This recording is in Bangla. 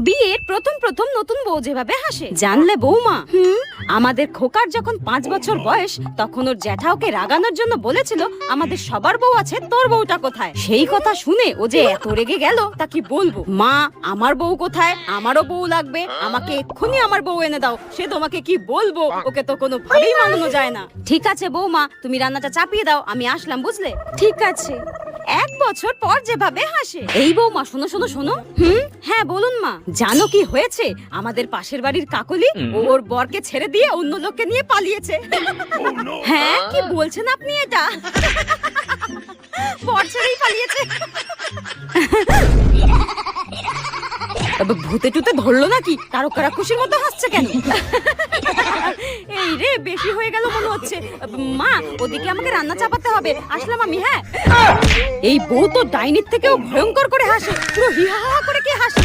বিয়ের প্রথম প্রথম নতুন বউ যেভাবে হাসে জানলে বৌমা, আমাদের খোকার যখন 5 বছর বয়স তখন ওর জ্যাঠা ওকে রাগানোর জন্য বলেছিল আমাদের সবার বউ আছে, তোর বউটা কোথায়? সেই কথা শুনে ও যে এত রেগে গেল তা কি বলবো। মা, আমার বউ কোথায়? আমারও বউ লাগবে, আমাকে এক্ষুনি আমার বউ এনে দাও। সে তোমাকে কি বলবো, ওকে তো কোনো ভাবেই মানানো যায় না। ঠিক আছে বৌমা, তুমি রান্নাটা চাপিয়ে দাও, আমি আসলাম, বুঝলে? ঠিক আছে। 1 বছর পর যেভাবে হাসে। এই বৌমা, শোনো শোনো শোনো। হ্যাঁ বলুন মা। জানো কি হয়েছে? আমাদের পাশের বাড়ির কাকলি ওর বরকে ছেড়ে দিয়ে অন্য লোককে নিয়ে পালিয়েছে। হ্যাঁ, কি বলছেন আপনি এটা? বর ছেড়েই পালিয়েছে? ভূতে টুতে ধরলো নাকি? তারকারা খুশির মতো হাসছে কেন? এই রে, বেশি হয়ে গেল মনে হচ্ছে। মা, ওদিকে আমাকে রান্না চাপাতে হবে, আসলাম আমি। হ্যাঁ, এই বউ তো ডাইনির থেকেও ভয়ঙ্কর করে হাসে, পুরো হিহা করে কি হাসে।